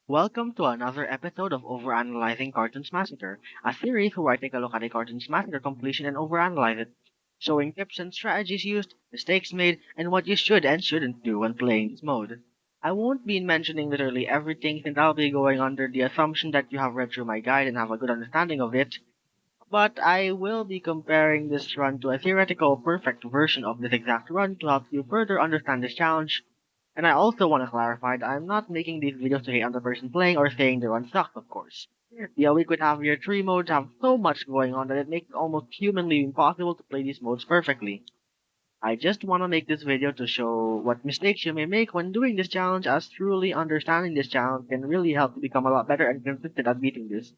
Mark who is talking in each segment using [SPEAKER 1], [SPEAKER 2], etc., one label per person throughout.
[SPEAKER 1] Welcome to another episode of Overanalyzing Cartoons Massacre, a series where I take a look at a Cartoons Massacre completion and overanalyze it, showing tips and strategies used, mistakes made, and what you should and shouldn't do when playing this mode. I won't be mentioning literally everything since I'll be going under the assumption that you have read through my guide and have a good understanding of it, but I will be comparing this run to a theoretical perfect version of this exact run to help you further understand this challenge. And I also want to clarify that I'm not making these videos to hate on the person playing or saying the run sucks, of course. The week would have your three modes have so much going on that it makes it almost humanly impossible to play these modes perfectly. I just want to make this video to show what mistakes you may make when doing this challenge, as truly understanding this challenge can really help you become a lot better and consistent at beating this.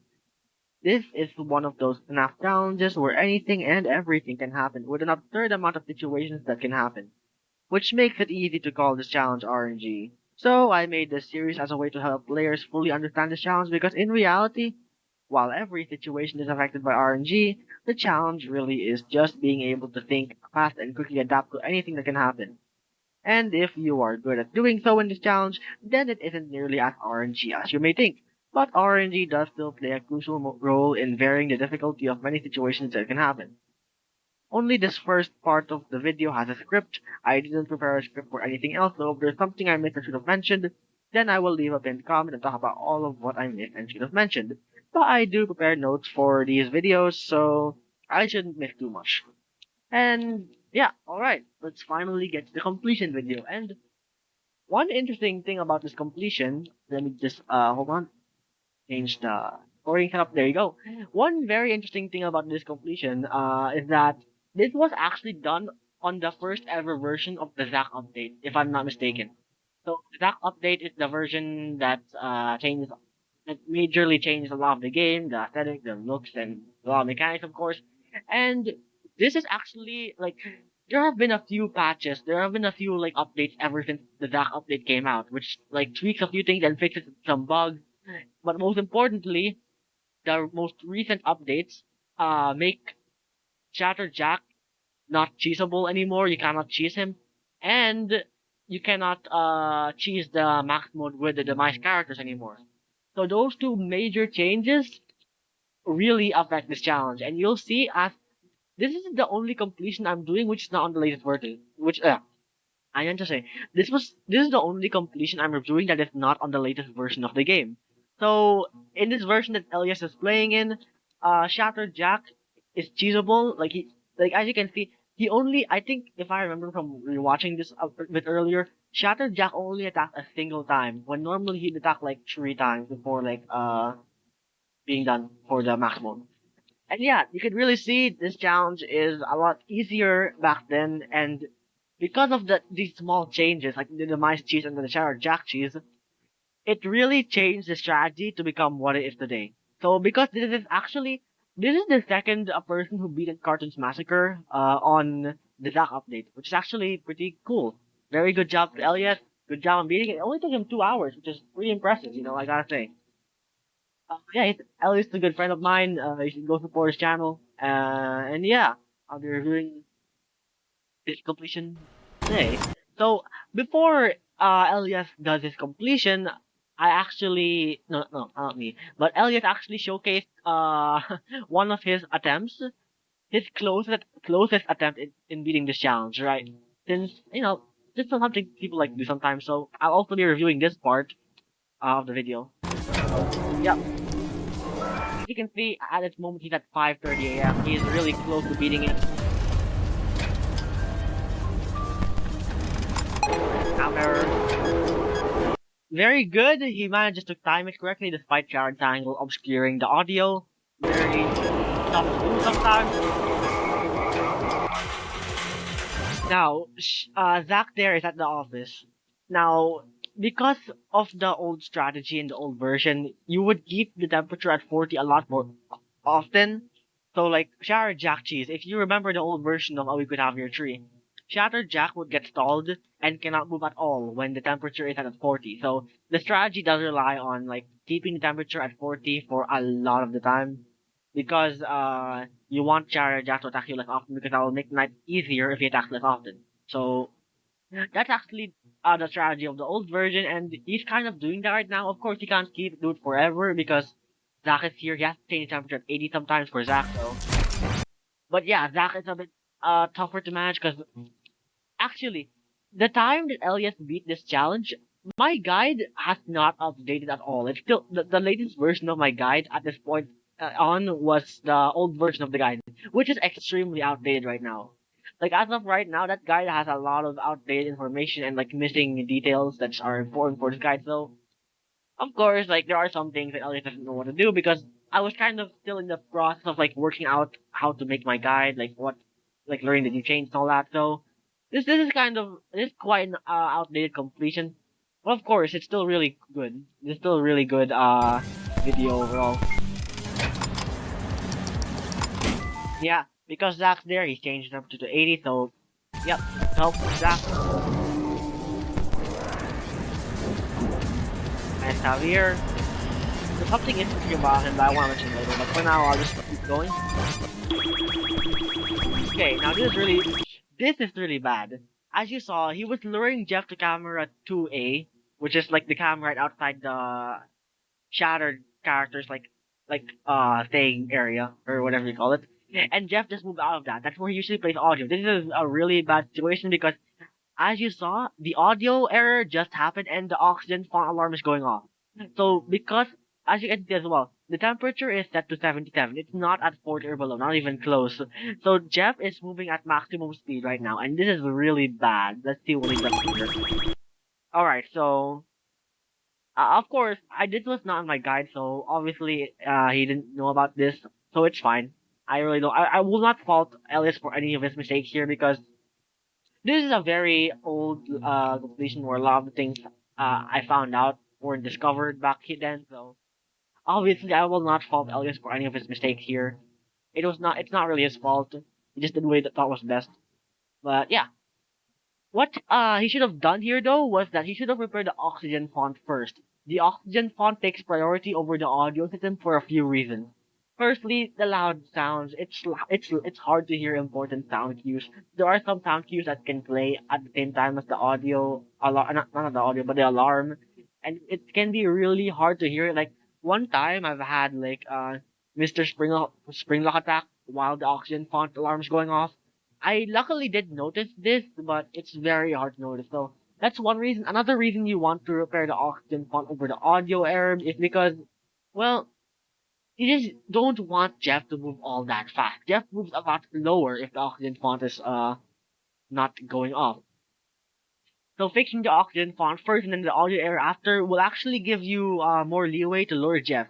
[SPEAKER 1] This is one of those FNAF challenges where anything and everything can happen, with an absurd amount of situations that can happen, which makes it easy to call this challenge RNG. So I made this series as a way to help players fully understand this challenge because in reality, while every situation is affected by RNG, the challenge really is just being able to think fast and quickly adapt to anything that can happen. And if you are good at doing so in this challenge, then it isn't nearly as RNG as you may think. But RNG does still play a crucial role in varying the difficulty of many situations that can happen. Only this first part of the video has a script. I didn't prepare a script for anything else, so if there's something I missed or should have mentioned, then I will leave a pinned comment and talk about all of what I missed and should have mentioned. But I do prepare notes for these videos, so I shouldn't miss too much. And yeah, alright, let's finally get to the completion video. And one interesting thing about this completion, let me just, hold on, change the scoring setup. There you go. One very interesting thing about this completion is that this was actually done on the first ever version of the Zack update, if I'm not mistaken. So the Zack update is the version that that majorly changed a lot of the game, the aesthetic, the looks, and a lot of mechanics, of course. And this is actually like there have been a few patches, there have been a few like updates ever since the Zack update came out, which like tweaks a few things and fixes some bugs, but most importantly, the most recent updates make Shatter Jack not cheesable anymore. You cannot cheese him, and you cannot cheese the max mode with the demise characters anymore. So those two major changes really affect this challenge, and you'll see as this is the only completion I'm doing which is not on the latest version. Which I meant to say, this is the only completion I'm reviewing that is not on the latest version of the game. So in this version that Elias is playing in, Shattered Jack is cheesable. Like as you can see, he only I think if I remember from rewatching this a bit earlier, Shattered Jack only attacked a single time when normally he'd attack like three times before being done for the maximum. And yeah, you could really see this challenge is a lot easier back then, and because of these small changes, like the mice cheese and the Shattered Jack cheese, it really changed the strategy to become what it is today. So because this is the second person who beat Cartoons Massacre on the Zack update, which is actually pretty cool. Very good job to Elliot. Good job on beating it. It only took him 2 hours, which is pretty impressive, I gotta say. Yeah, Elliot's a good friend of mine. You should go support his channel. And yeah, I'll be reviewing his completion today. So before Elias does his completion, I actually no not me, but Elias actually showcased one of his attempts, his closest attempt in beating this challenge, right? Since this is something people like to do sometimes, so I'll also be reviewing this part of the video. Yeah, as you can see, at this moment he's at 5:30 a.m. He is really close to beating it. Now very good. He manages to time it correctly despite Jared's angle obscuring the audio. Very tough to do sometimes. Now, Zach there is at the office. Now, because of the old strategy in the old version, you would keep the temperature at 40 a lot more often. So, like, Shattered Jack cheese, if you remember the old version of Oh We Could Have Your Tree, Shattered Jack would get stalled and cannot move at all when the temperature is at 40. So, the strategy does rely on, like, keeping the temperature at 40 for a lot of the time. Because, you want Jack to attack you less often because that will make the night easier if he attacks less often. So that's actually the strategy of the old version, and he's kind of doing that right now. Of course, he can't do it forever because Zach is here. He has to change the temperature at 80 sometimes for Zach, though. But yeah, Zach is a bit tougher to manage because actually, the time that Elias beat this challenge, my guide has not updated at all. It's still the latest version of my guide at this point on was the old version of the guide, which is extremely outdated right now. Like as of right now, that guide has a lot of outdated information and like missing details that are important for this guide. So of course, like there are some things that Elliot doesn't know what to do because I was kind of still in the process of like working out how to make my guide, like what, like learning the new chains and all that. So this is kind of this is quite an outdated completion, but of course it's still really good. It's still a really good video overall. Yeah, because Zach's there, he's changed it up to the 80. So yep, help Zach. Nice Javier. There's something interesting about him that I want to mention later, but for now I'll just keep going. Okay, now this is really bad. As you saw, he was luring Jeff to camera 2A, which is like the camera right outside the shattered characters staying area or whatever you call it. And Jeff just moved out of that. That's where he usually plays audio. This is a really bad situation because as you saw, the audio error just happened and the oxygen font alarm is going off. So because as you can see as well, the temperature is set to 77. It's not at 40 or below, not even close. So Jeff is moving at maximum speed right now, and this is really bad. Let's see what he does here. Alright, so of course, this was not in my guide, so obviously he didn't know about this, so it's fine. I really don't. I will not fault Elias for any of his mistakes here because this is a very old completion where a lot of the things I found out were discovered back then. So obviously, I will not fault Elias for any of his mistakes here. It was not. It's not really his fault. He just did the way that thought was best. But yeah, what he should have done here though was that he should have prepared the oxygen font first. The oxygen font takes priority over the audio system for a few reasons. Firstly, the loud sounds. It's hard to hear important sound cues. There are some sound cues that can play at the same time as the audio alarm, not the audio, but the alarm, and it can be really hard to hear. Like one time, I've had like Mr. Springlock attack while the oxygen font alarm's going off. I luckily did notice this, but it's very hard to notice. So that's one reason. Another reason you want to repair the oxygen font over the audio error is because, well, you just don't want Jeff to move all that fast. Jeff moves a lot slower if the oxygen font is not going off. So fixing the oxygen font first and then the audio error after will actually give you more leeway to lure Jeff.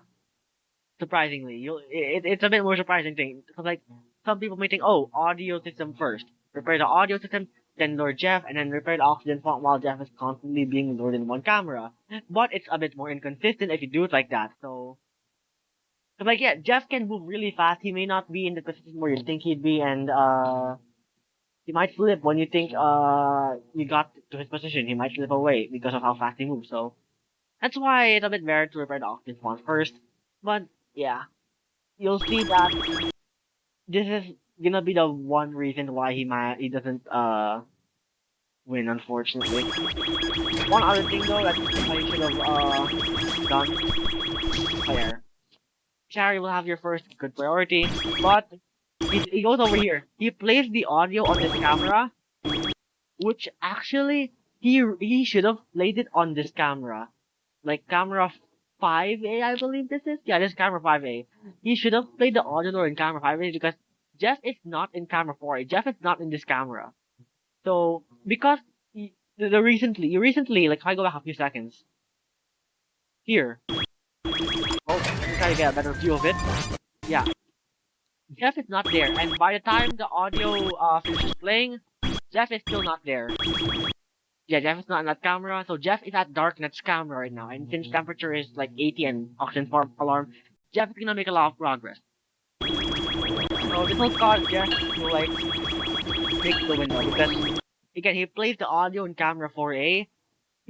[SPEAKER 1] Surprisingly, it's a bit more surprising thing because like some people may think, oh, audio system first, repair the audio system, then lure Jeff, and then repair the oxygen font while Jeff is constantly being lured in one camera. But it's a bit more inconsistent if you do it like that. So like yeah, Jeff can move really fast. He may not be in the position where you think he'd be, and he might flip when you think you got to his position. He might slip away because of how fast he moves. So that's why it's a bit better to repair the oxygen font first. But yeah, you'll see that this is gonna be the one reason why he doesn't win, unfortunately. One other thing though that I should have done there. Shari will have your first good priority, but he goes over here. He plays the audio on this camera, which actually he should have played it on this camera, like camera 5A, I believe this is. Yeah, this is camera 5A. He should have played the audio in camera 5A because Jeff is not in camera 4A. Jeff is not in this camera. So because recently, like if I go back a few seconds here. Oh, let me try to get a better view of it. Yeah, Jeff is not there, and by the time the audio finishes playing, Jeff is still not there. Yeah, Jeff is not in that camera, so Jeff is at Darknet's camera right now, and since temperature is like 80 and oxygen farm alarm, Jeff is gonna make a lot of progress. So this will cause Jeff to like fix the window because again he plays the audio in camera 4A.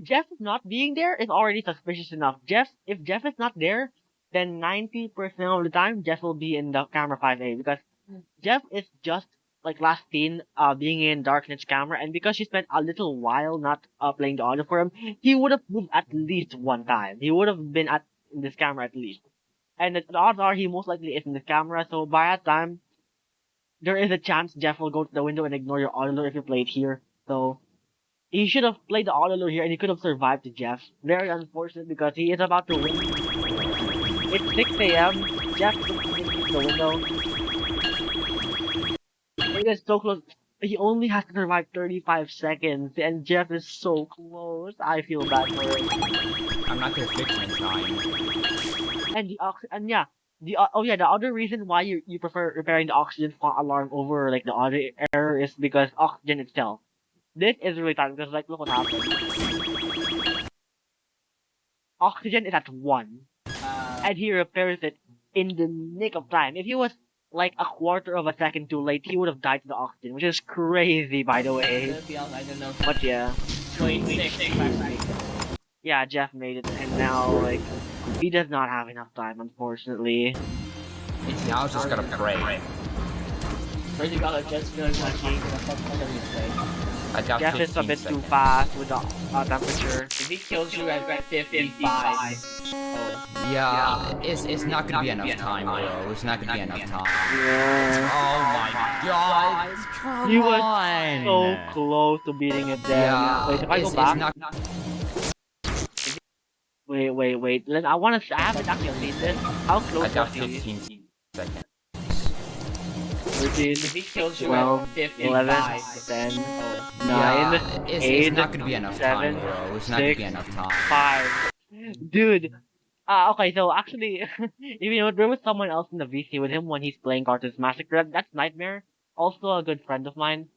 [SPEAKER 1] Jeff not being there is already suspicious enough. If Jeff is not there, then 90% of the time Jeff will be in the camera 5A because Jeff is just like last scene, being in Darknet's camera, and because she spent a little while not playing the audio for him, he would have moved at least one time. He would have been at in this camera at least. And the odds are he most likely is in this camera, so by that time, there is a chance Jeff will go to the window and ignore your audio lure if you play it here. So, he should have played the audio lure here and he could have survived to Jeff. Very unfortunate because he is about to win. It's 6 a.m. Jeff is in the window. It is so close. He only has to survive 35 seconds, and Jeff is so close. I feel bad for him.
[SPEAKER 2] I'm not gonna fix him in time.
[SPEAKER 1] And and yeah, the other reason why you prefer repairing the oxygen alarm over like the audio error is because oxygen itself. This is really time because like look what happened. Oxygen is at 1, and he repairs it in the nick of time. If he was like a quarter of a second too late, he would have died to the oxygen, which is crazy, by the way.
[SPEAKER 3] I don't know.
[SPEAKER 1] But yeah,
[SPEAKER 3] 26.
[SPEAKER 1] yeah, Jeff made it, and now like he does not have enough time, unfortunately.
[SPEAKER 2] Now I just gotta pray.
[SPEAKER 3] Where's he got just feeling lucky?
[SPEAKER 2] I got
[SPEAKER 1] Jeff is a
[SPEAKER 2] 15
[SPEAKER 1] bit
[SPEAKER 2] seconds.
[SPEAKER 1] too fast with the temperature.
[SPEAKER 3] If he kills you at 55. Oh.
[SPEAKER 2] Yeah, it's not gonna be enough time, bro. It's not gonna be enough time.
[SPEAKER 1] Yeah.
[SPEAKER 2] Oh my god! Come
[SPEAKER 1] He was
[SPEAKER 2] on!
[SPEAKER 1] so close to beating it there.
[SPEAKER 2] Yeah,
[SPEAKER 1] Wait, if I go
[SPEAKER 2] it's
[SPEAKER 1] back.
[SPEAKER 2] not.
[SPEAKER 1] Wait. I I haven't actually seen this. How
[SPEAKER 2] I
[SPEAKER 1] close
[SPEAKER 2] got
[SPEAKER 1] was he?
[SPEAKER 2] 15 seconds.
[SPEAKER 1] 13,
[SPEAKER 3] If he kills you
[SPEAKER 1] 12,
[SPEAKER 3] at 55.
[SPEAKER 1] 11, 10, 9,
[SPEAKER 2] Yeah, it's
[SPEAKER 1] 8,
[SPEAKER 2] not gonna be enough
[SPEAKER 1] 7,
[SPEAKER 2] time, bro. It's not gonna
[SPEAKER 1] 6,
[SPEAKER 2] be enough time.
[SPEAKER 1] 5. Dude. Okay, so actually, if you know, there was someone else in the VC with him when he's playing Cartoons Massacre. That's Nightmare. Also a good friend of mine.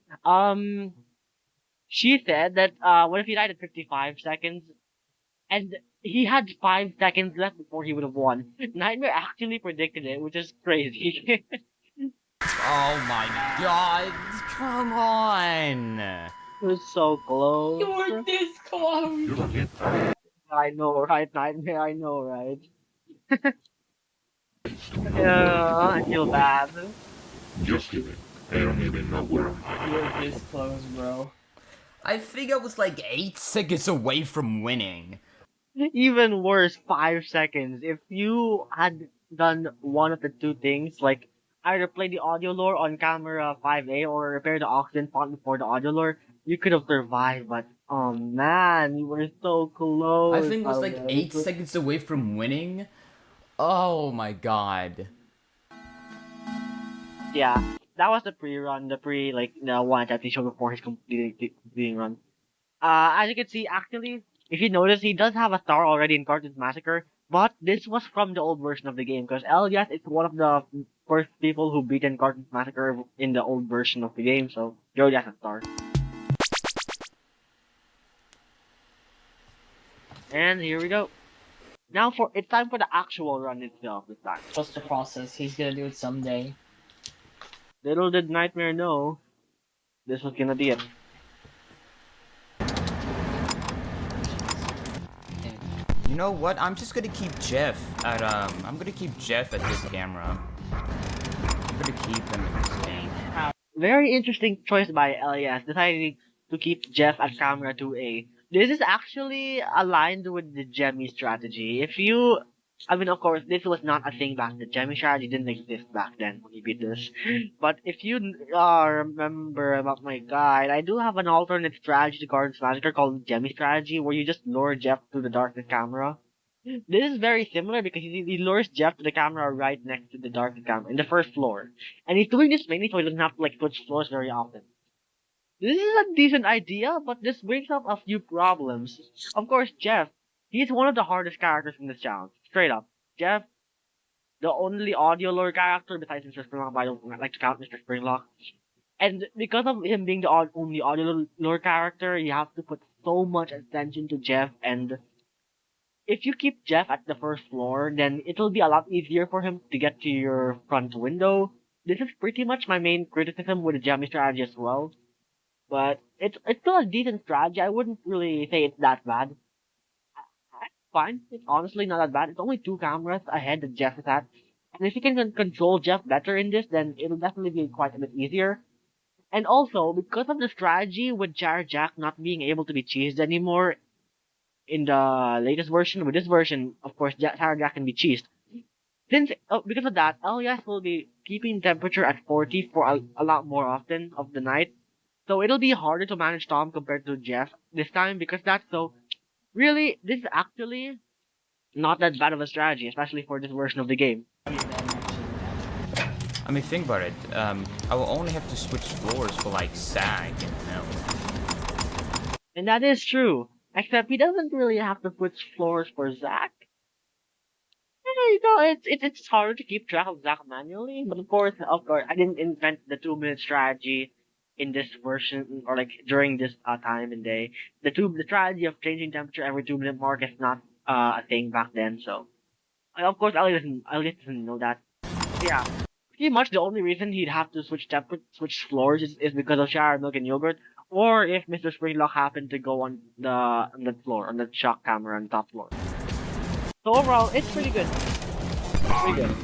[SPEAKER 1] She said that, what if he died at 55 seconds? And he had 5 seconds left before he would have won. Nightmare actually predicted it, which is crazy.
[SPEAKER 2] Oh my god! Come on!
[SPEAKER 1] It was so close.
[SPEAKER 3] You were this close!
[SPEAKER 1] I know, right, Nightmare? I know, right? Yeah, I feel bad.
[SPEAKER 4] Just kidding. I don't even know where I'm
[SPEAKER 3] You were this close, bro.
[SPEAKER 2] I think I was like 8 seconds away from winning.
[SPEAKER 1] Even worse, 5 seconds. If you had done one of the two things, like either play the audio lore on camera 5A or repair the oxygen font before the audio lore, you could have survived, but oh man, you were so close.
[SPEAKER 2] I think it was like
[SPEAKER 1] Alvin.
[SPEAKER 2] 8 seconds away from winning. Oh my god.
[SPEAKER 1] Yeah, that was the pre-run, the one that he showed before his completing run. As you can see, actually, if you notice, he does have a star already in Cartoons Massacre, but this was from the old version of the game, because Elias is one of the first people who beat in Cartoons Massacre in the old version of the game, so he already has a star. And here we go. Now it's time for the actual run itself this time.
[SPEAKER 3] Trust the process. He's gonna do it someday.
[SPEAKER 1] Little did Nightmare know, this was gonna be it.
[SPEAKER 2] You know what? I'm just gonna keep Jeff at I'm gonna keep Jeff at this camera. I'm gonna keep him in this game.
[SPEAKER 1] Very interesting choice by Elias, deciding to keep Jeff at camera 2A. This is actually aligned with the Jemmy strategy. Of course, this was not a thing back then. Jemmy strategy didn't exist back then when he beat this. But if you remember about my guide, I do have an alternate strategy to Cartoons Massacre called Jemmy strategy, where you just lure Jeff to the darkness camera. This is very similar because he lures Jeff to the camera right next to the darkness camera in the first floor. And he's doing this mainly so he doesn't have to switch floors very often. This is a decent idea, but this brings up a few problems. Of course, Jeff, he's one of the hardest characters in this challenge. Straight up. Jeff, the only audio lore character besides Mr. Springlock, but I don't like to count Mr. Springlock. And because of him being the only audio lore character, you have to put so much attention to Jeff, and if you keep Jeff at the first floor, then it'll be a lot easier for him to get to your front window. This is pretty much my main criticism with the Jammy strategy as well. But it's still a decent strategy. I wouldn't really say it's that bad. It's fine. It's honestly not that bad. It's only 2 cameras ahead that Jeff is at. And if you can control Jeff better in this, then it'll definitely be quite a bit easier. And also, because of the strategy with Jar Jack not being able to be cheesed anymore in the latest version, with this version, of course, Jar Jack can be cheesed. Since because of that, Elias will be keeping temperature at 40 for a lot more often of the night. So it'll be harder to manage Tom compared to Jeff this time because that's so. Really, this is actually not that bad of a strategy, especially for this version of the game.
[SPEAKER 2] I mean, think about it. I will only have to switch floors for like Sag and Mel.
[SPEAKER 1] And that is true. Except he doesn't really have to switch floors for Zack. It's harder to keep track of Zack manually. But of course, I didn't invent the 2 minute strategy in this version or like during this time and day. The strategy of changing temperature every 2 minute mark is not a thing back then. So of course, Elliot doesn't know that. Yeah, pretty much the only reason he'd have to switch floors is because of shower milk and yogurt, or if Mr. Springlock happened to go on the floor on the shock camera on the top floor. So overall, it's pretty good. Pretty good.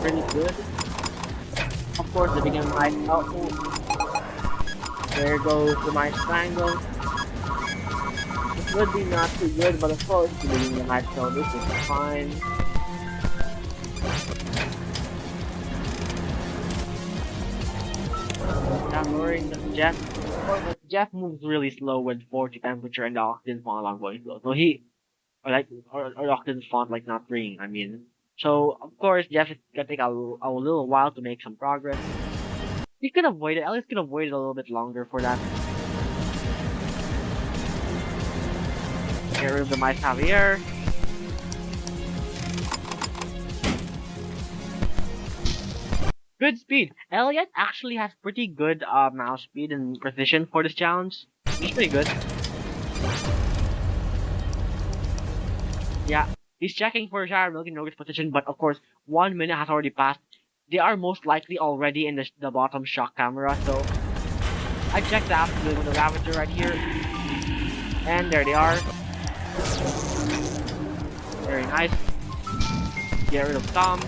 [SPEAKER 1] Pretty good. Of course, the beginning might outmove. There goes the mice triangle. It would be not too good, but of course, the beginning might show this is fine. I'm worrying that Jeff moves really slow with 40 temperature and the Octane font along going slow. So or Octane font like not ringing, I mean. So, of course, Jeff is gonna take a little while to make some progress. He could avoid it, Alex could avoid it a little bit longer for that. Get rid of the Mice Javier. Good speed. Elliot actually has pretty good mouse speed and precision for this challenge. He's pretty good. Yeah, he's checking for Shower Milk and Yogurt's position, but of course, 1 minute has already passed. They are most likely already in the bottom shock camera, so I checked the absolute with the Ravager right here. And there they are. Very nice. Get rid of Tom.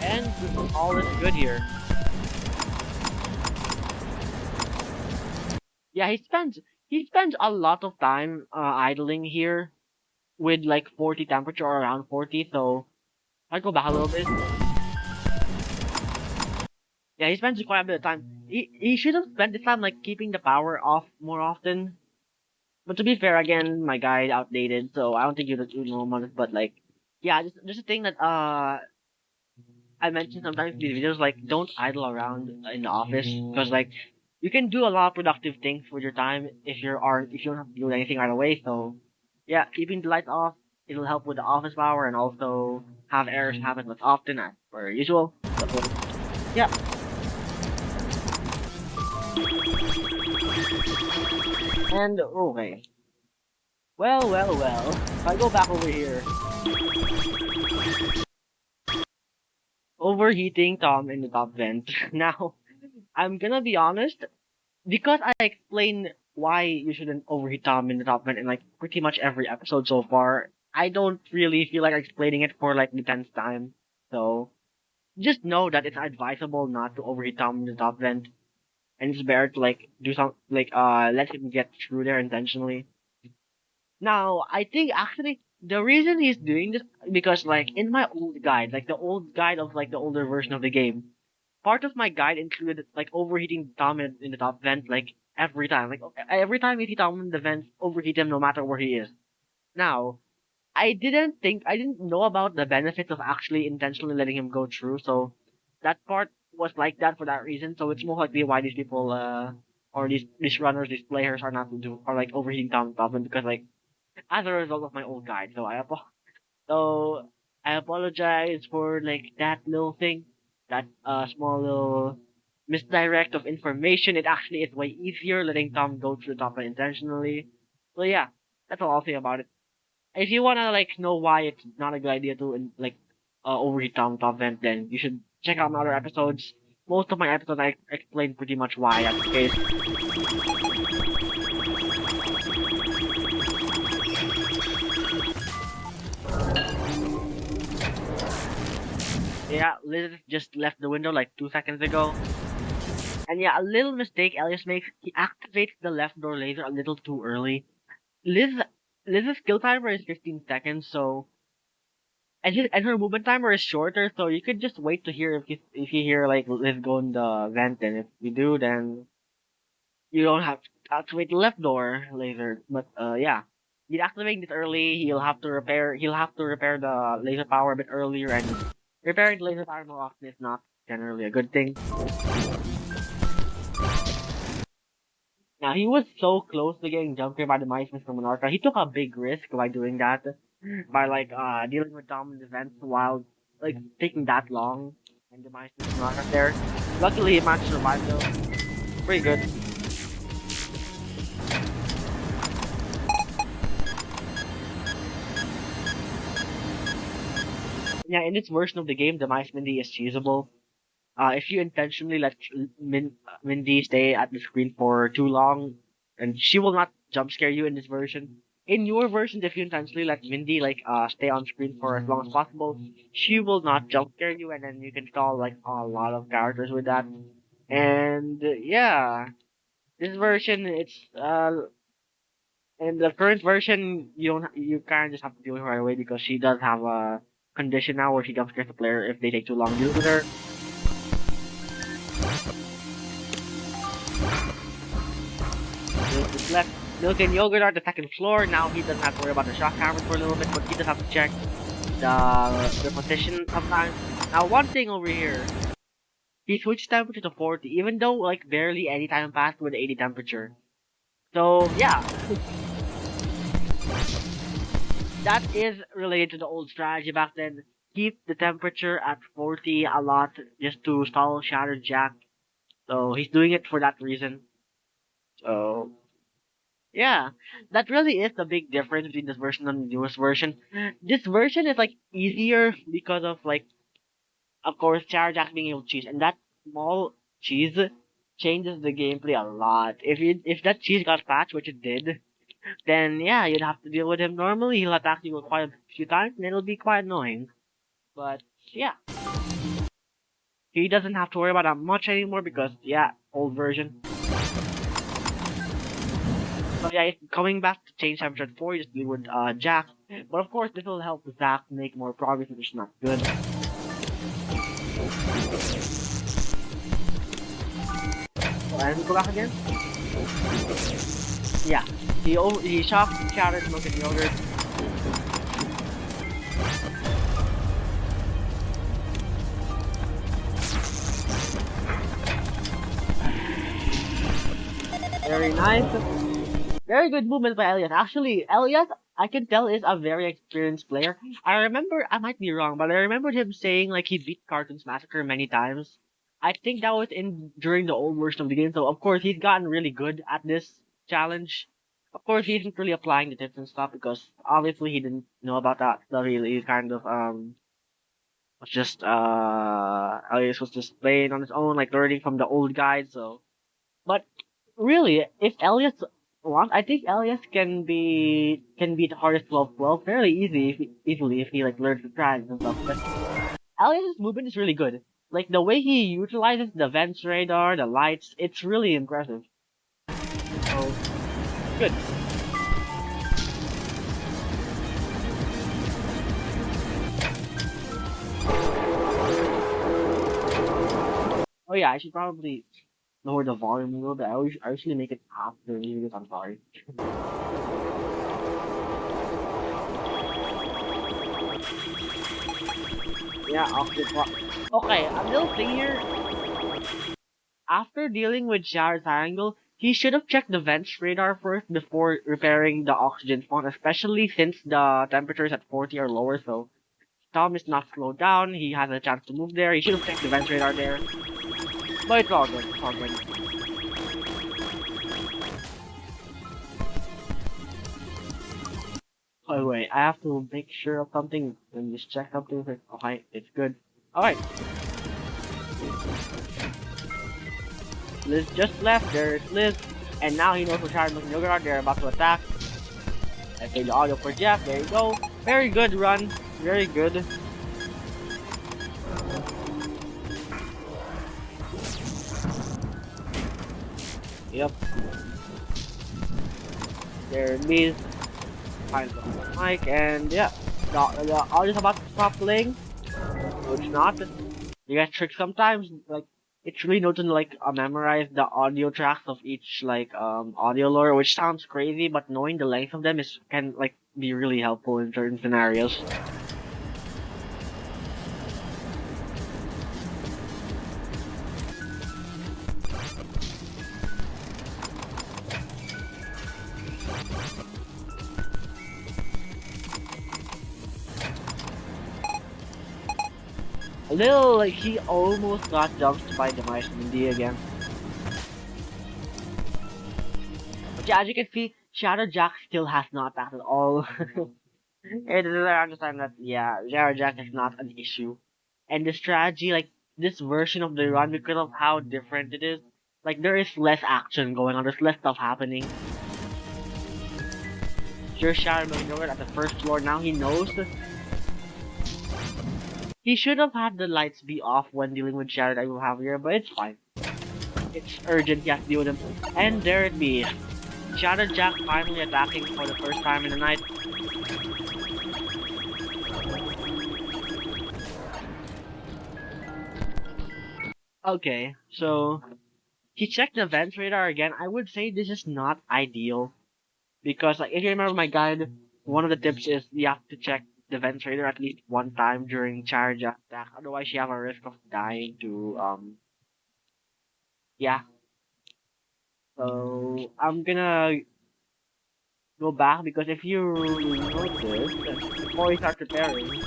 [SPEAKER 1] And all is good here. Yeah, he spends a lot of time idling here with like 40 temperature or around 40, so I go back a little bit. Yeah, he spends quite a bit of time. He should have spent this time like keeping the power off more often. But to be fair, again, my guide outdated, so I don't think you'd know much, but like yeah, just a thing that I mentioned sometimes in these videos, like, don't idle around in the office, because, like, you can do a lot of productive things with your time if you don't have to do anything right away, so, yeah, keeping the lights off, it'll help with the office power, and also have errors happen less often as per usual, so, yeah. And, okay. Well, if I go back over here, overheating Tom in the top vent. Now, I'm gonna be honest, because I explain why you shouldn't overheat Tom in the top vent in like pretty much every episode so far, I don't really feel like explaining it for like the 10th time. So, just know that it's advisable not to overheat Tom in the top vent, and it's better to like do some like let him get through there intentionally. Now, I think actually the reason he's doing this because like in my old guide, like the old guide of like the older version of the game, part of my guide included like overheating Tom in the top vent like every time. Like every time you see Tom in the vent, overheat him no matter where he is. Now, I didn't know about the benefits of actually intentionally letting him go through, so that part was like that for that reason. So it's more likely why these people or these runners, these players are like overheating Tom in the top vent because like as a result of my old guide. So I apologize for like that little thing, that small little misdirect of information. It actually is way easier letting Tom go through the top intentionally. So yeah, that's all I'll say about it. If you wanna like know why it's not a good idea to like overheat Tom top vent, then you should check out my other episodes. Most of my episodes I explain pretty much why that's the case. Yeah, Liz just left the window like 2 seconds ago. And yeah, a little mistake Elias makes. He activates the left door laser a little too early. Liz Liz's skill timer is 15 seconds, so and her movement timer is shorter, so you could just wait to hear if you hear like Liz go in the vent, and if you do, then you don't have to activate the left door laser. But yeah, he's activating this early. He'll have to repair the laser power a bit earlier, and repairing the laser power more often is not generally a good thing. Now he was so close to getting jump scared by the mice from Monarcha. He took a big risk by doing that, by like dealing with dominant events while like taking that long, and the mice from Monarcha there. Luckily, he managed to survive though. Pretty good. Yeah, in this version of the game, the Mice Mindy is cheesable. If you intentionally let Mindy stay at the screen for too long, and she will not jump scare you in this version. In your versions, if you intentionally let Mindy like stay on screen for as long as possible, she will not jump scare you, and then you can install like a lot of characters with that. And yeah, this version in the current version you kind of just have to deal with her right away because she does have a condition now where she jump scares the player if they take too long to deal with her. Just left Milk and Yogurt are the second floor. Now he doesn't have to worry about the shock cameras for a little bit, but he does have to check the position sometimes. Now one thing over here, he switched temperature to 40, even though like barely any time passed with 80 temperature. So yeah, that is related to the old strategy back then. Keep the temperature at 40 a lot just to stall Shattered Jack. So he's doing it for that reason. So yeah, that really is the big difference between this version and the newest version. This version is like easier because of like, of course, Shattered Jack being able to cheese, and that small cheese changes the gameplay a lot. If that cheese got patched, which it did, then yeah, you'd have to deal with him normally. He'll attack you quite a few times, and it'll be quite annoying. But yeah, he doesn't have to worry about that much anymore because yeah, old version. So yeah, coming back to change temperature at 4, you just deal with Jack. But of course, this will help Zack make more progress, which is not good. So, and go back again. Yeah, he shocked, shattered, look at yogurt. Very nice. Very good movement by Elias. Actually, Elias, I can tell, is a very experienced player. I might be wrong, but I remembered him saying like he beat Cartoons Massacre many times. I think that was in during the old version of the game, so of course he's gotten really good at this challenge. Of course, he isn't really applying the tips and stuff because obviously he didn't know about that stuff. He kind of was just Elias was just playing on his own, like learning from the old guide. So, but really, if Elias wants, I think Elias can beat the hardest 12-12 fairly easily if he like learns the tracks and stuff. But Elias's movement is really good. Like the way he utilizes the vents radar, the lights, it's really impressive. So good. Oh yeah, I should probably lower the volume a little bit. I usually make it after the music. I'm sorry. Yeah, after okay, a little thing here. After dealing with Shattered Triangle, he should have checked the vents radar first before repairing the oxygen font, especially since the temperatures at 40 or lower, so Tom is not slowed down, he has a chance to move there, he should have checked the vents radar there. But it's all good, it's all good. Oh wait, I have to make sure of something and just check something. Okay, it's good. Alright. Liz just left, there's Liz, and now he knows what Sharon and Yogurt are, they're about to attack. I play the audio for Jeff, there you go. Very good run, very good. Yep. There it is. Finds the mic, and yeah, the audio's about to stop playing. No, it's not. You get tricked sometimes. Like it's really known to like memorize the audio tracks of each like audio lore, which sounds crazy, but knowing the length of them is can like be really helpful in certain scenarios. A little like he almost got jumped by the mice Mindy again. But yeah, as you can see, Shadow Jack still has not attacked at all. It is I understand that yeah, Shadow Jack is not an issue. And the strategy, like this version of the run, because of how different it is, like there is less action going on, there's less stuff happening. Sure, Shadow maneuvered at the first floor. Now he knows he should have had the lights be off when dealing with Shadow I will have here, but it's fine. It's urgent, he has to deal with him. And there it be. Shadow Jack finally attacking for the first time in the night. Okay, so he checked the vent radar again. I would say this is not ideal because, like, if you remember my guide, one of the tips is you have to check the vent radar at least one time during charge attack. Otherwise, you have a risk of dying to yeah. So I'm gonna go back because if you notice, before we start preparing,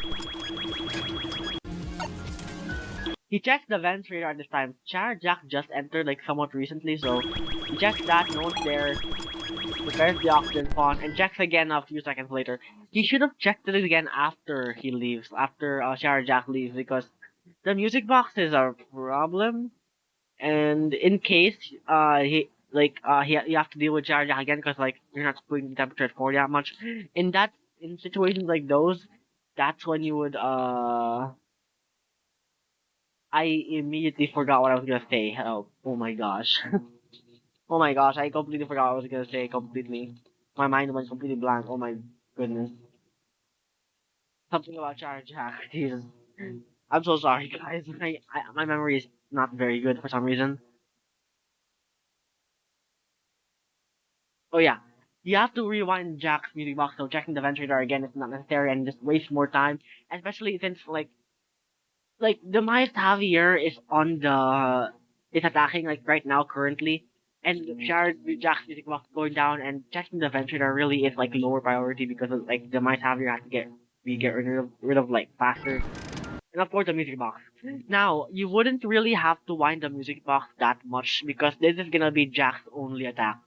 [SPEAKER 1] he checks the vent radar this time. Char Jack just entered like somewhat recently, so he checks that, no one's there, prepares the oxygen pawn, and checks again a few seconds later. He should have checked it again after he leaves, after Char Jack leaves, because the music box is a problem, and in case you have to deal with Char Jack again because like you're not putting the temperature at 40 that much. In situations like those, that's when you would I immediately forgot what I was gonna say. Oh my gosh. Oh my gosh, I completely forgot what I was gonna say completely. My mind went completely blank. Oh my goodness. Something about Char Jack. Jesus. I'm so sorry, guys. My memory is not very good for some reason. Oh yeah. You have to rewind Jack's music box, so checking the vent radar again is not necessary and just waste more time. Especially since like the Maya Javier is on the is attacking like right now currently, and Jared Jack's music box going down and checking the venture really is like lower priority because of, like the Maya Javier has to get rid of like faster. And of course the music box. Now you wouldn't really have to wind the music box that much because this is gonna be Jack's only attack,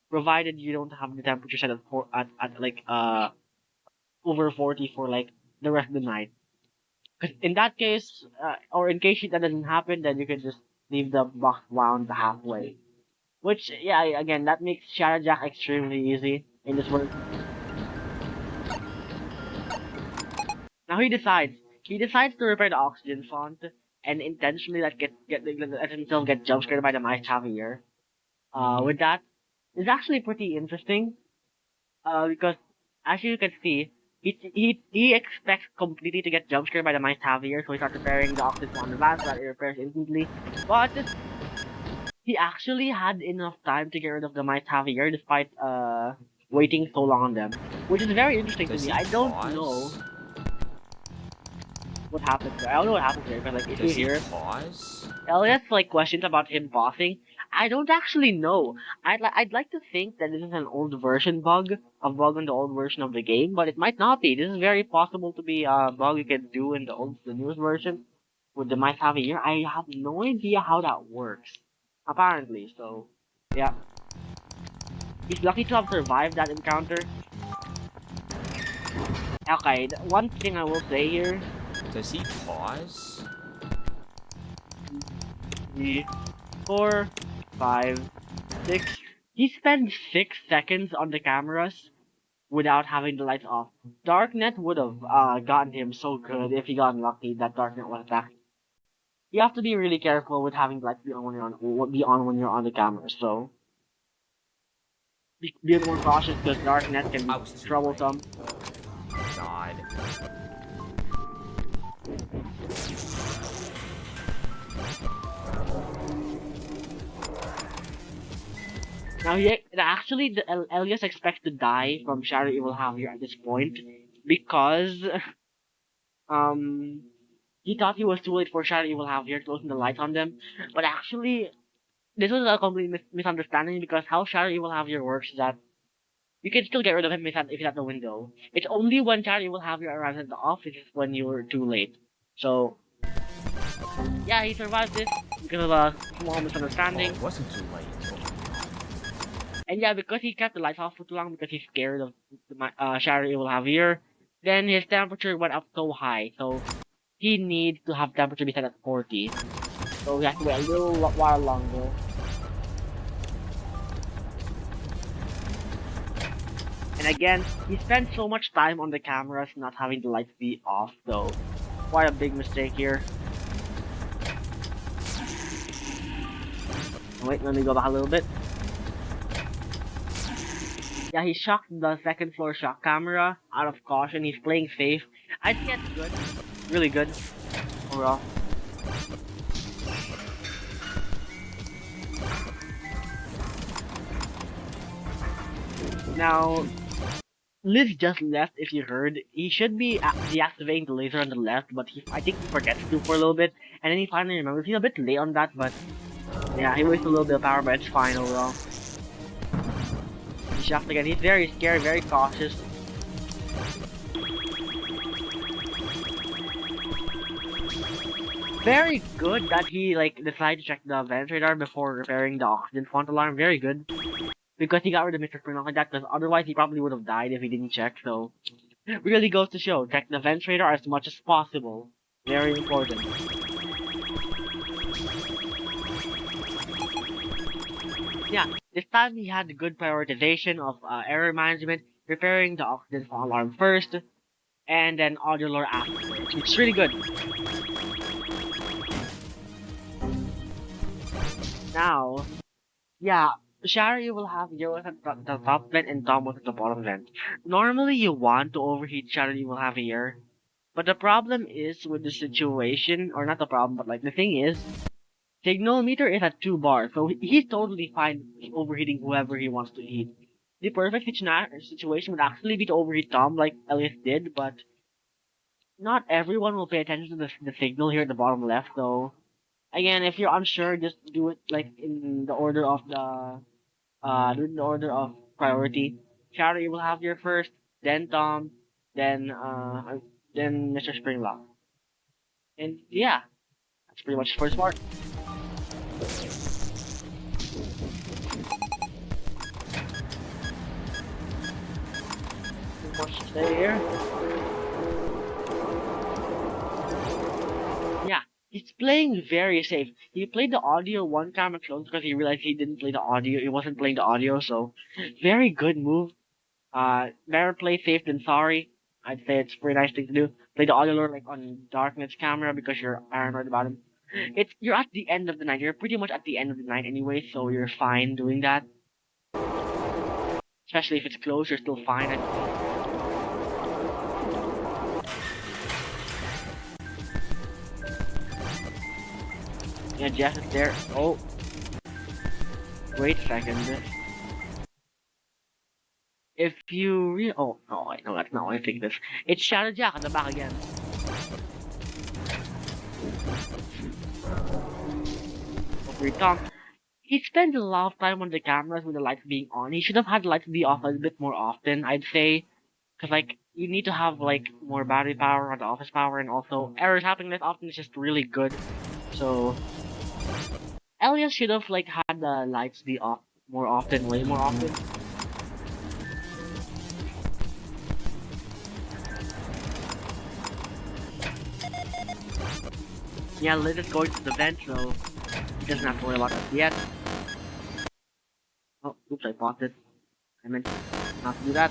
[SPEAKER 1] provided you don't have the temperature set at like over 40 for like the rest of the night. 'Cause in that case, or in case that doesn't happen, then you can just leave the box wound halfway. Which, yeah, again, that makes Shadow Jack extremely easy in this world. Now he decides to repair the oxygen font and intentionally let himself get jump scared by the mice Javier. With that, it's actually pretty interesting. Because as you can see, he expects completely to get jump scared by the mice Javier, so he starts repairing the oxygen font in advance so that it repairs instantly. But he actually had enough time to get rid of the mice Javier despite waiting so long on them, which is very interesting to
[SPEAKER 2] Does
[SPEAKER 1] me.
[SPEAKER 2] he
[SPEAKER 1] I don't know
[SPEAKER 2] pause?
[SPEAKER 1] what happened there. I don't know what happened there, but like if you
[SPEAKER 2] Does he
[SPEAKER 1] hear
[SPEAKER 2] pause?
[SPEAKER 1] Elliot's like questions about him pausing, I don't actually know. I'd like to think that this is an old version bug, a bug in the old version of the game, but it might not be. This is very possible to be a bug you can do in the newest version with the mice Javier. I have no idea how that works. Apparently, so yeah. He's lucky to have survived that encounter. Okay, one thing I will say here,
[SPEAKER 2] Does he pause?
[SPEAKER 1] 3, 4, 5, 6. He spent 6 seconds on the cameras without having the lights off. Darknet would have gotten him so good if he got lucky that Darknet was attacked. You have to be really careful with having the lights be on when you're on when you're on the camera. So be a bit more cautious because darknet can
[SPEAKER 2] I
[SPEAKER 1] be
[SPEAKER 2] was too
[SPEAKER 1] troublesome.
[SPEAKER 2] late. God.
[SPEAKER 1] Now, actually, Elias expects to die from Shadow Evil Javier at this point because um he thought he was too late for Shadow Evil Javier closing the lights on them, but actually this was a complete misunderstanding because how Shadow Evil Javier works is that you can still get rid of him if he's at the window. It's only when Shadow Evil Javier arrives at the office is when you're too late. So yeah, he survived this because of a small
[SPEAKER 2] Oh,
[SPEAKER 1] misunderstanding.
[SPEAKER 2] it wasn't too late.
[SPEAKER 1] And yeah, because he kept the lights off for too long because he's scared of Shadow Evil Javier, then his temperature went up so high. So he needs to have temperature be set at 40. So he has to wait a little while longer. And again, he spent so much time on the cameras not having the lights be off, so quite a big mistake here. Wait, let me go back a little bit. Yeah, he shocked the second floor shock camera out of caution. He's playing safe. I think that's good. Really good overall. Now, Liz just left, if you heard. He should be deactivating the laser on the left, but I think he forgets to for a little bit, and then he finally remembers. He's a bit late on that, but yeah, he wastes a little bit of power, but it's fine overall. He shocked again. He's very scared, very cautious. Very good that he decided to check the vent radar before repairing the oxygen font alarm. Very good. Because he got rid of Mr. Spring like that, because otherwise he probably would have died if he didn't check, so really goes to show, check the vent radar as much as possible. Very important. Yeah, this time he had good prioritization of error management, repairing the oxygen font alarm first, and then audio lore afterwards, which is really good. Now, yeah, Shari will have Yoas at the top vent and Thomas at the bottom vent. Normally you want to overheat Shari will have here, but the problem is with the situation, or not the problem, but the thing is, signal meter is at 2 bars, so he's totally fine overheating whoever he wants to heat. The perfect situation would actually be to overheat Tom like Elias did, but not everyone will pay attention to the signal here at the bottom left, so again, if you're unsure, just do it in the order of priority. Shadow will have your first, then Tom, then Mr. Springlock. And yeah, that's pretty much the first part. Too much to say here. Yeah, he's playing very safe. He played the audio one camera close because he realized he didn't play the audio. He wasn't playing the audio, so very good move. Better play safe than sorry. I'd say it's a pretty nice thing to do. Play the audio lure on Darknet's camera because you're paranoid about him. You're at the end of the night. You're pretty much at the end of the night anyway, so you're fine doing that. Especially if it's close, you're still fine. Yeah, Jeff is there. Oh, wait a second. If you oh no, I know that's not why I think this. It's Shadow Jack at the back again. Over Tom. He spends a lot of time on the cameras with the lights being on. He should have had the lights be off a bit more often, I'd say. Because, you need to have, more battery power on the office power, and also errors happening less often is just really good. So, Elias should have, had the lights be off more often, way more often. Yeah, Liz is going to the vent, so he doesn't have to worry about that yet. Oh, oops, I paused it. I meant not to do that.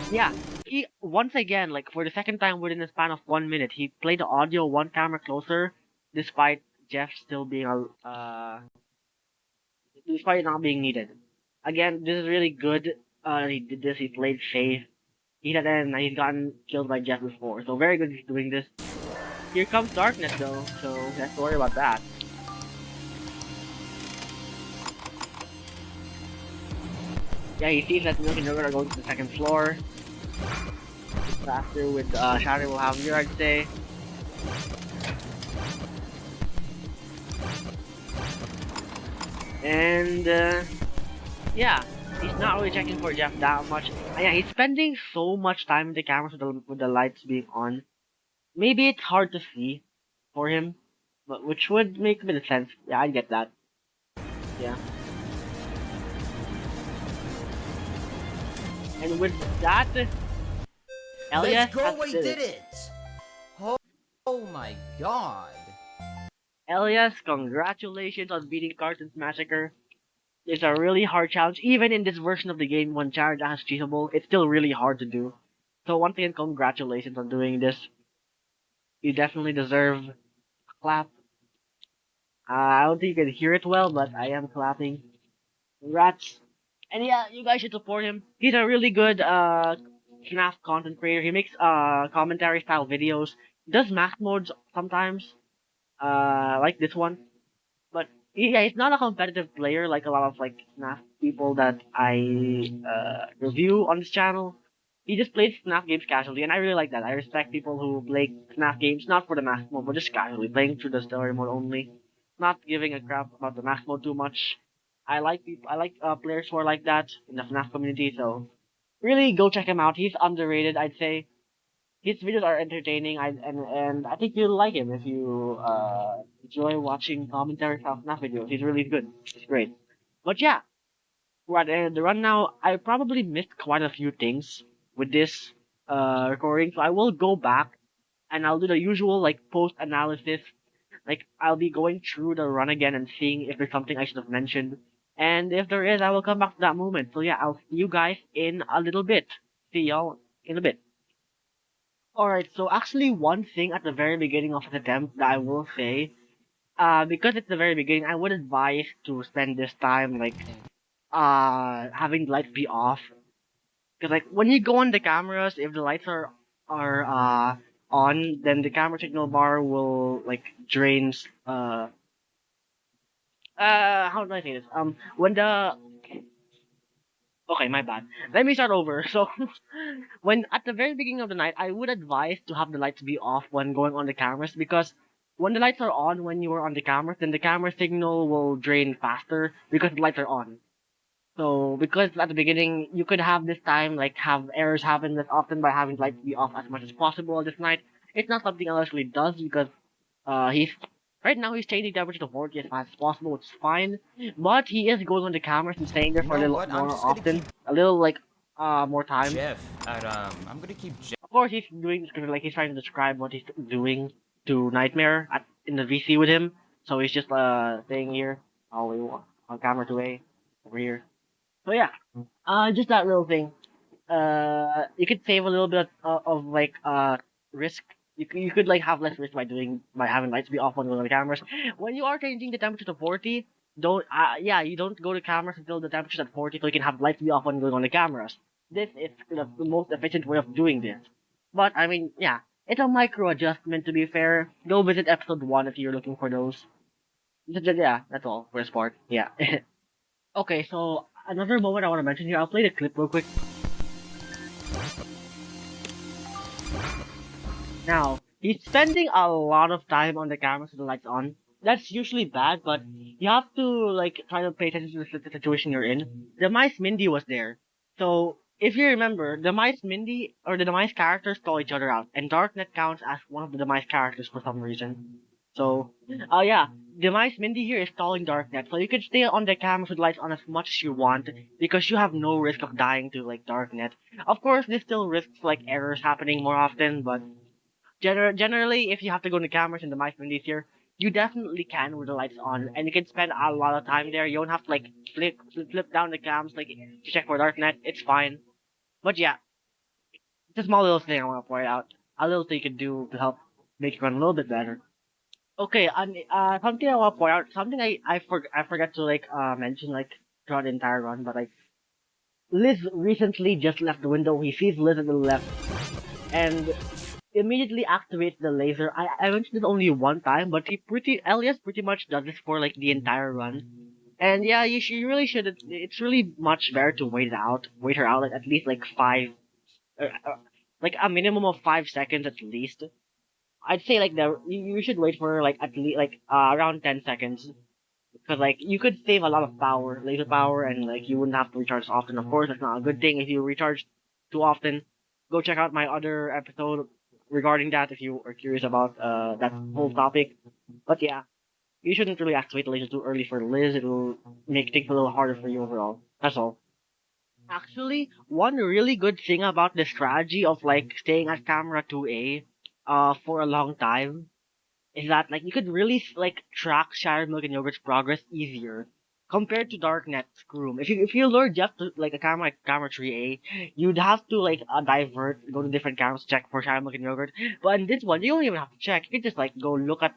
[SPEAKER 1] Yeah, he once again, for the second time within a span of 1 minute, he played the audio one camera closer, despite Jeff still being despite not being needed. Again, this is really good. He did this. He played safe. He's gotten killed by Jeff before, so very good he's doing this. Here comes darkness though, so we have to worry about that. Yeah, he sees that Milk and Yogurt are going to the second floor. After with Shadow will have here, I'd say. And yeah, he's not really checking for Jeff that much. And yeah, he's spending so much time in the cameras with the lights being on. Maybe it's hard to see for him, but which would make a bit of sense. Yeah, I get that. Yeah. And with that, Elias
[SPEAKER 2] Let's go,
[SPEAKER 1] has
[SPEAKER 2] we
[SPEAKER 1] did
[SPEAKER 2] did
[SPEAKER 1] it.
[SPEAKER 2] it! Oh my god.
[SPEAKER 1] Elias, congratulations on beating Carton's Massacre. It's a really hard challenge. Even in this version of the game, when challenge is cheatable, it's still really hard to do. So once again, congratulations on doing this. You definitely deserve a clap. I don't think you can hear it well, but I am clapping. Congrats. And yeah, you guys should support him. He's a really good FNAF content creator. He makes commentary style videos. He does max modes sometimes. Like this one. But yeah, he's not a competitive player like a lot of like FNAF people that I review on this channel. He just plays FNAF games casually, and I really like that. I respect people who play FNAF games not for the max mode, but just casually playing through the story mode only, not giving a crap about the max mode too much. I like players who are like that in the FNAF community. So really go check him out. He's underrated, I'd say. His videos are entertaining, and I think you'll like him if you enjoy watching commentary from FNAF videos. He's really good. He's great. But yeah, we're at the end of the run now. I probably missed quite a few things with this recording, so I will go back and I'll do the usual like post analysis. Like I'll be going through the run again and seeing if there's something I should have mentioned. And if there is, I will come back to that moment. So yeah, I'll see you guys in a little bit. See y'all in a bit. Alright, so actually one thing at the very beginning of the attempt that I will say, because it's the very beginning, I would advise to spend this time like having the lights be off. Because like when you go on the cameras, if the lights are on, then the camera signal bar will like drains how do I say this? When the Okay, my bad. Let me start over. So, when at the very beginning of the night, I would advise to have the lights be off when going on the cameras because when the lights are on when you are on the cameras, then the camera signal will drain faster because the lights are on. So, because at the beginning, you could have this time, like, have errors happen less often by having the lights be off as much as possible this night. It's not something Alex really does because he's right now he's changing temperature to 40 as fast as possible, which is fine. But he is going on the cameras and staying there
[SPEAKER 2] You
[SPEAKER 1] for a
[SPEAKER 2] know
[SPEAKER 1] little
[SPEAKER 2] what? I'm
[SPEAKER 1] more
[SPEAKER 2] just gonna
[SPEAKER 1] often,
[SPEAKER 2] keep
[SPEAKER 1] a little like more time.
[SPEAKER 2] Jeff at I'm gonna keep Jeff.
[SPEAKER 1] Of course, he's doing this because like he's trying to describe what he's doing to Nightmare in the VC with him. So he's just staying here. Oh, we want on camera 2A over here. So yeah, just that little thing. You could save a little bit of like risk. You could like have less risk by having lights be off on the cameras. When you are changing the temperature to 40, don't you don't go to cameras until the temperature's at 40 so you can have lights be off when going on the cameras. This is the most efficient way of doing this. But I mean, yeah, it's a micro adjustment to be fair. Go visit episode 1 if you're looking for those. Yeah, that's all for this part. Yeah. Okay, so another moment I want to mention here. I'll play the clip real quick. Now, he's spending a lot of time on the camera with the lights on. That's usually bad, but you have to like try to pay attention to the situation you're in. The mice Mindy was there. So if you remember, the mice Mindy or the demise characters stall each other out, and Darknet counts as one of the demise characters for some reason. So yeah, demise Mindy here is stalling Darknet, so you can stay on the cameras with lights on as much as you want because you have no risk of dying to like Darknet. Of course, this still risks like errors happening more often, but generally, if you have to go to cameras in the mice Mindy's here, you definitely can with the lights on, and you can spend a lot of time there. You don't have to like flip down the cams like to check for Darknet. It's fine. But yeah, it's a small little thing I want to point out. A little thing you can do to help make it run a little bit better. Okay, something I want to point out, something I forgot to mention like throughout the entire run, but like Liz recently just left the window. He sees Liz at the left and immediately activates the laser. I mentioned it only one time, but Elias pretty much does this for like the entire run. And yeah, you really should. It's really much better to wait her out like at least like like a minimum of 5 seconds at least. I'd say like you should wait for like at least like around 10 seconds because like you could save a lot of power, laser power, and like you wouldn't have to recharge often. Of course, that's not a good thing if you recharge too often. Go check out my other episode regarding that if you are curious about that whole topic. But yeah, you shouldn't really activate the laser too early for Liz. It'll make things a little harder for you overall. That's all. Actually, one really good thing about the strategy of like staying at camera 2A for a long time is that like you could really like track Shattered Milk and Yogurt's progress easier compared to Darknet's Room. If you lure Jeff to like a camera 3A, you'd have to like divert, go to different cameras, check for Shattered Milk and Yogurt. But in this one, you don't even have to check. You can just like go look at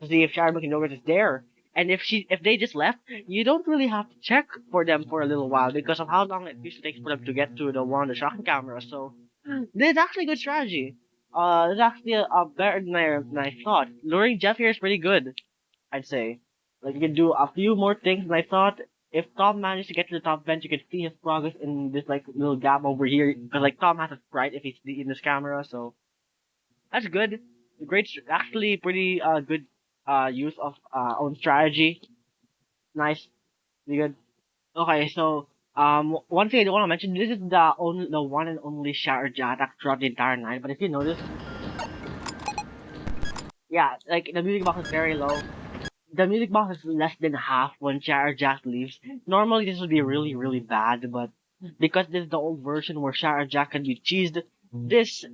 [SPEAKER 1] to see if Shattered Milk and Yogurt is there. And if they just left, you don't really have to check for them for a little while because of how long it usually takes for them to get to the shocking camera. So this is actually a good strategy. This is actually a better than I thought. Luring Jeff here is pretty good, I'd say. Like, you can do a few more things than I thought. If Tom managed to get to the top bench, you can see his progress in this, like, little gap over here. Because, like, Tom has a sprite if he's in this camera, so... That's good. Actually pretty, good, use of, own strategy. Nice. Pretty good. Okay, so, one thing I do want to mention, this is the one and only Shattered attack throughout the entire night, but if you notice, yeah, like the music box is very low. The music box is less than half when Shatter Jack leaves. Normally this would be really, really bad, but because this is the old version where Shatter Jack can be cheesed, this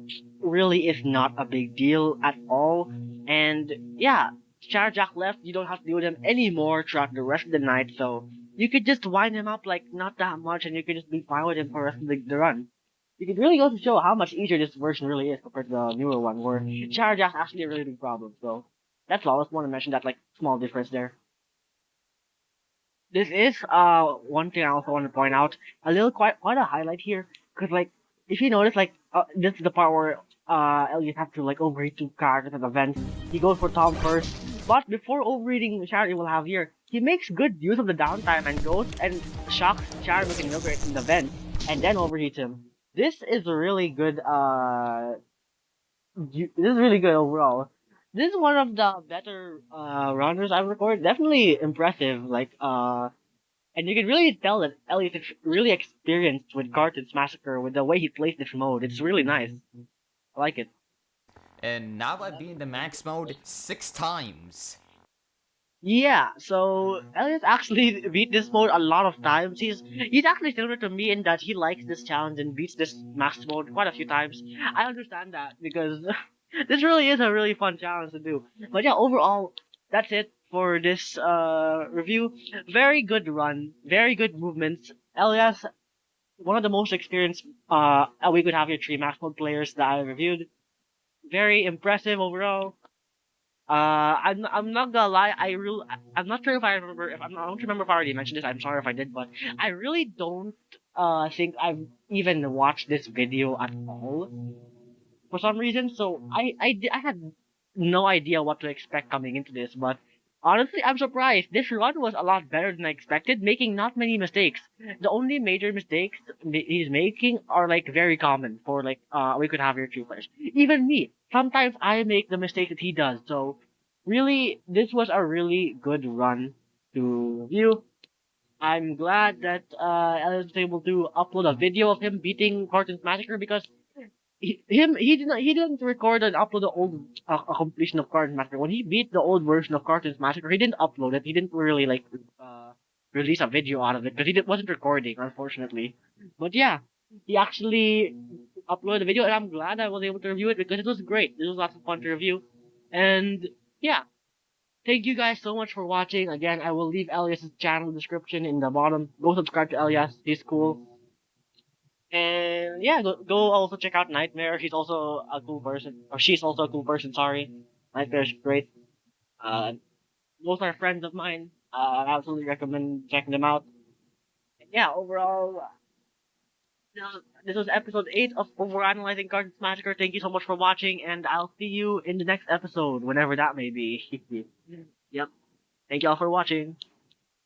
[SPEAKER 1] really is not a big deal at all. And yeah, Shatter Jack left, you don't have to deal with him anymore throughout the rest of the night, so you could just wind him up like not that much and you could just be fine with him for the rest of the run. You could really go to show how much easier this version really is compared to the newer one, where Shatter Jack's actually a really big problem, so that's all. I just want to mention that like small difference there. This is one thing I also want to point out. A little quite a highlight here, because like if you notice like this is the part where Elliot has to like overheat two characters at the vent. He goes for Tom first, but before overeating Sharon will have here, he makes good use of the downtime and goes and shocks Sharon with in the vent and then overheats him. This is really good. This is really good overall. This is one of the better runners I've recorded. Definitely impressive. And you can really tell that Elliot is really experienced with Carton's Massacre with the way he plays this mode. It's really nice. I like it.
[SPEAKER 2] And now I've been in the max mode 6 times.
[SPEAKER 1] Yeah, so Elliot actually beat this mode a lot of times. He's actually similar to me in that he likes this challenge and beats this max mode quite a few times. I understand that because this really is a really fun challenge to do. But yeah, overall, that's it for this review. Very good run, very good movements. Elias, one of the most experienced we could have your three max mode players that I reviewed. Very impressive overall. I'm not gonna lie. I'm not sure if I remember. I don't remember if I already mentioned this. I'm sorry if I did, but I really don't think I've even watched this video at all for some reason. So I had no idea what to expect coming into this. But honestly, I'm surprised. This run was a lot better than I expected, making not many mistakes. The only major mistakes he's making are like very common for like we could have your three players. Even me, sometimes I make the mistake that he does. So really, this was a really good run to review. I'm glad that I was able to upload a video of him beating Carton's Massacre because he didn't record and upload the old a completion of Carton's Massacre. When he beat the old version of Carton's Massacre, he didn't upload it. He didn't really like release a video out of it because wasn't recording, unfortunately. But yeah, he actually uploaded a video, and I'm glad I was able to review it because it was great. It was lots of fun to review, and yeah. Thank you guys so much for watching. Again, I will leave Elias's channel description in the bottom. Go subscribe to Elias. He's cool. And yeah, go also check out Nightmare. She's also a cool person. Or she's also a cool person, sorry. Nightmare's great. Both are friends of mine. I absolutely recommend checking them out. And yeah, overall, this was episode 8 of Overanalyzing Cards Massacre. Thank you so much for watching, and I'll see you in the next episode, whenever that may be. Yep. Thank you all for watching.